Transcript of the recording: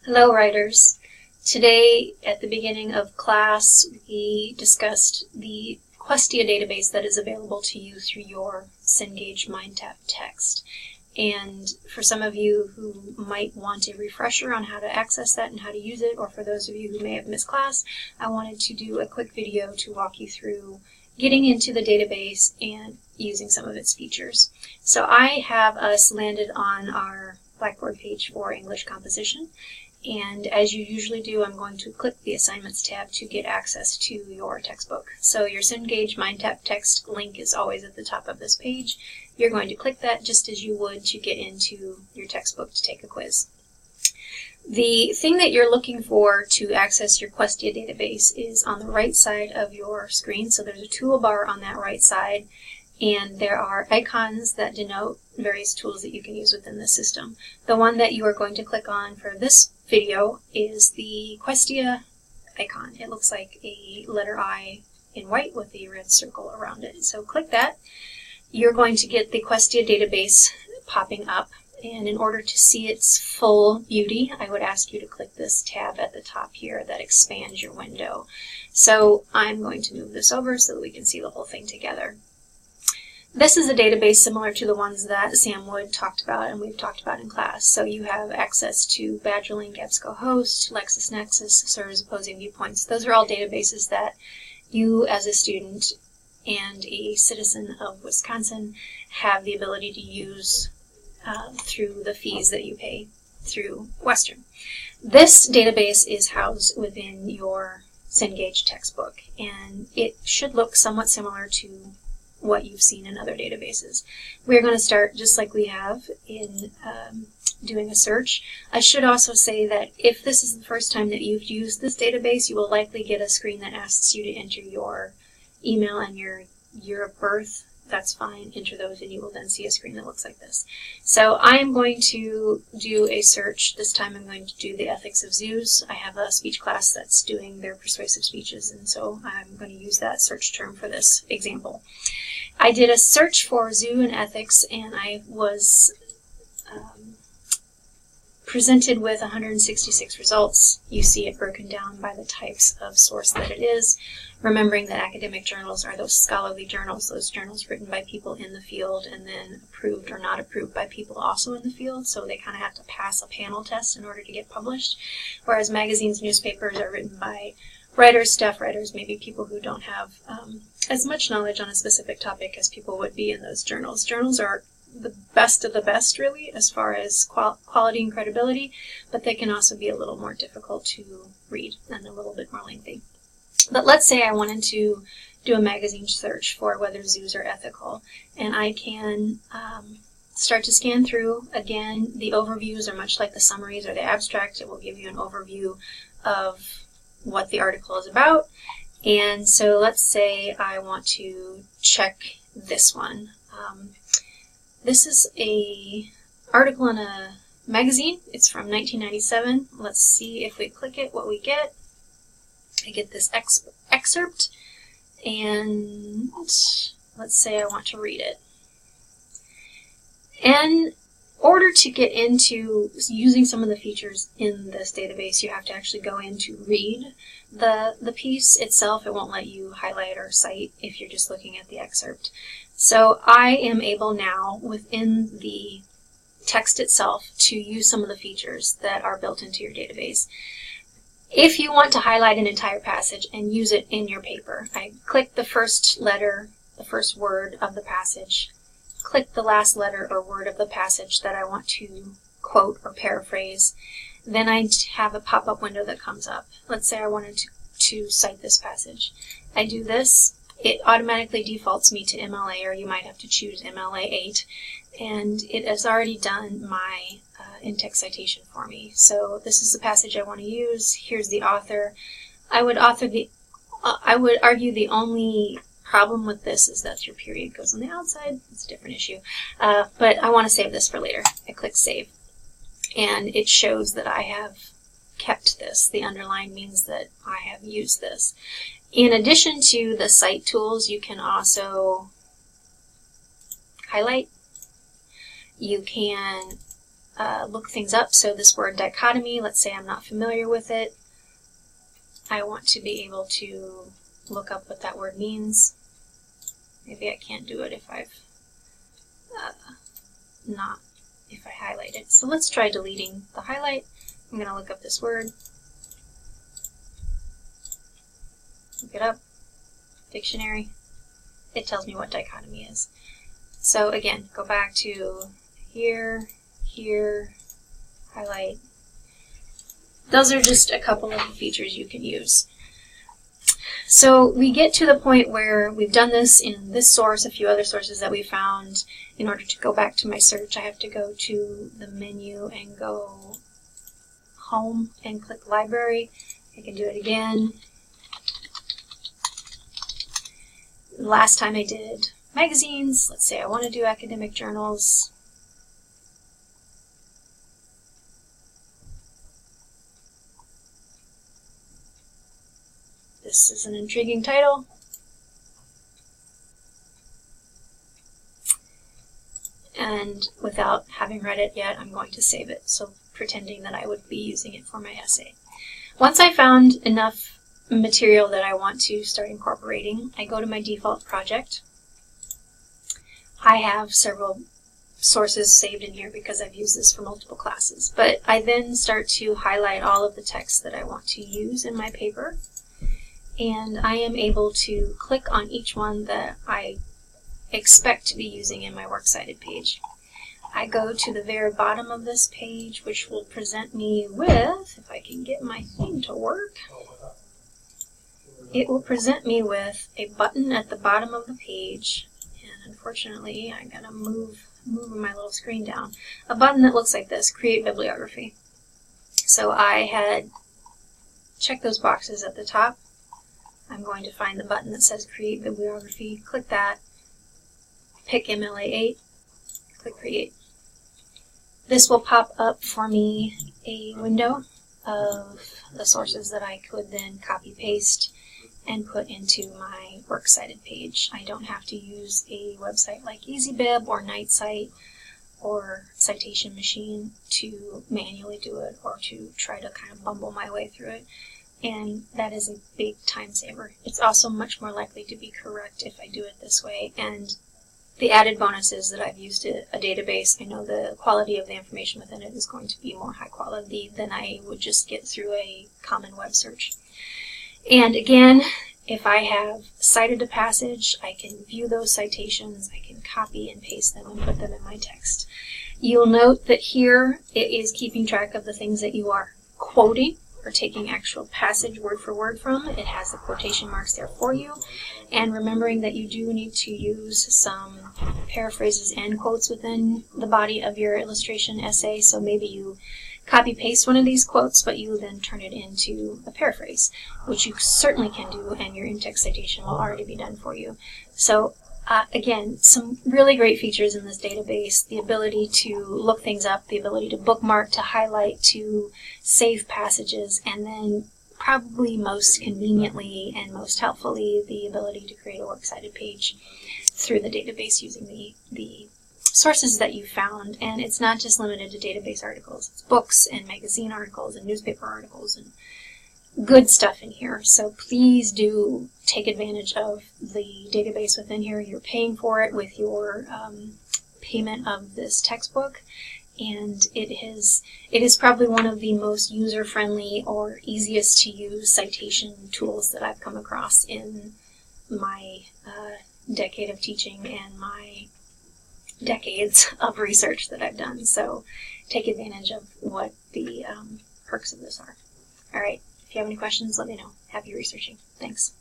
Hello, writers. Today, at the beginning of class, we discussed the Questia database that is available to you through your Cengage MindTap text. And for some of you who might want a refresher on how to access that and how to use it, or for those of you who may have missed class, I wanted to do a quick video to walk you through getting into the database and using some of its features. So I have us landed on our Blackboard page for English composition. And as you usually do, I'm going to click the Assignments tab to get access to your textbook. So your Cengage MindTap text link is always at the top of this page. You're going to click that just as you would to get into your textbook to take a quiz. The thing that you're looking for to access your Questia database is on the right side of your screen. So there's a toolbar on that right side, and there are icons that denote various tools that you can use within the system. The one that you are going to click on for this video is the Questia icon. It looks like a letter I in white with a red circle around it. So click that. You're going to get the Questia database popping up, and in order to see its full beauty, I would ask you to click this tab at the top here that expands your window. So I'm going to move this over so that we can see the whole thing together. This is a database similar to the ones that Sam Wood talked about and we've talked about in class. So you have access to BadgerLink, EBSCOhost, LexisNexis, Serves Opposing Viewpoints. Those are all databases that you as a student and a citizen of Wisconsin have the ability to use through the fees that you pay through Western. This database is housed within your Cengage textbook, and it should look somewhat similar to what you've seen in other databases. We're going to start just like we have in doing a search. I should also say that if this is the first time that you've used this database, you will likely get a screen that asks you to enter your email and your year of birth. That's fine. Enter those and you will then see a screen that looks like this. So I am going to do a search. This time I'm going to do the ethics of zoos. I have a speech class that's doing their persuasive speeches, and so I'm going to use that search term for this example. I did a search for zoo and ethics, and I was presented with 166 results. You see it broken down by the types of source that it is, remembering that academic journals are those scholarly journals, those journals written by people in the field and then approved or not approved by people also in the field, so they kind of have to pass a panel test in order to get published, whereas magazines, newspapers are written by writers, staff writers, maybe people who don't have as much knowledge on a specific topic as people would be in those journals. Journals are the best of the best, really, as far as quality and credibility, but they can also be a little more difficult to read and a little bit more lengthy. But let's say I wanted to do a magazine search for whether zoos are ethical, and I can start to scan through. Again, the overviews are much like the summaries or the abstract. It will give you an overview of what the article is about. And so let's say I want to check this one. This is an article in a magazine. It's from 1997. Let's see if we click it, what we get. I get this excerpt, and let's say I want to read it. In order to get into using some of the features in this database, you have to actually go in to read the piece itself. It won't let you highlight or cite if you're just looking at the excerpt. So I am able now, within the text itself, to use some of the features that are built into your database. If you want to highlight an entire passage and use it in your paper, I click the first letter, the first word of the passage, click the last letter or word of the passage that I want to quote or paraphrase. Then I have a pop-up window that comes up. Let's say I wanted to cite this passage. I do this. It automatically defaults me to MLA, or you might have to choose MLA 8, and it has already done my in-text citation for me. So this is the passage I want to use. Here's the author. I would argue the only problem with this is that your period goes on the outside. It's a different issue, but I want to save this for later. I click Save, and it shows that I have kept this. The underline means that I have used this. In addition to the cite tools, you can also highlight. You can look things up. So this word dichotomy, let's say I'm not familiar with it. I want to be able to look up what that word means. Maybe I can't do it if I've if I highlight it. So let's try deleting the highlight. I'm going to look up this word. Look it up. Dictionary. It tells me what dichotomy is. So again, go back to here, here, highlight. Those are just a couple of the features you can use. So we get to the point where we've done this in this source, a few other sources that we found. In order to go back to my search, I have to go to the menu and go home and click library. I can do it again. Last time I did magazines. Let's say I want to do academic journals. This is an intriguing title. And without having read it yet, I'm going to save it, so pretending that I would be using it for my essay. Once I found enough material that I want to start incorporating, I go to my default project. I have several sources saved in here because I've used this for multiple classes, but I then start to highlight all of the text that I want to use in my paper, and I am able to click on each one that I expect to be using in my works cited page. I go to the very bottom of this page, which will present me with, if I can get my thing to work, it will present me with a button at the bottom of the page, and unfortunately I gotta move my little screen down, a button that looks like this, Create Bibliography. So I had checked those boxes at the top. I'm going to find the button that says Create Bibliography, click that, pick MLA8, click Create. This will pop up for me a window of the sources that I could then copy paste and put into my works cited page. I don't have to use a website like EasyBib or NightCite or Citation Machine to manually do it or to try to kind of bumble my way through it. And that is a big time saver. It's also much more likely to be correct if I do it this way. And the added bonus is that I've used a database. I know the quality of the information within it is going to be more high quality than I would just get through a common web search. And again, if I have cited a passage, I can view those citations, I can copy and paste them and put them in my text. You'll note that here it is keeping track of the things that you are quoting or taking actual passage word for word from. It has the quotation marks there for you. And remembering that you do need to use some paraphrases and quotes within the body of your illustration essay. So maybe you copy paste one of these quotes, but you then turn it into a paraphrase, which you certainly can do, and your in-text citation will already be done for you. So again, some really great features in this database: the ability to look things up, the ability to bookmark, to highlight, to save passages, and then probably most conveniently and most helpfully, the ability to create a works cited page through the database using the sources that you found. And it's not just limited to database articles. It's books and magazine articles and newspaper articles and good stuff in here. So please do take advantage of the database within here. You're paying for it with your payment of this textbook, and it is probably one of the most user-friendly or easiest to use citation tools that I've come across in my decade of teaching and my decades of research that I've done. So take advantage of what the perks of this are. All right. If you have any questions, let me know. Happy researching. Thanks.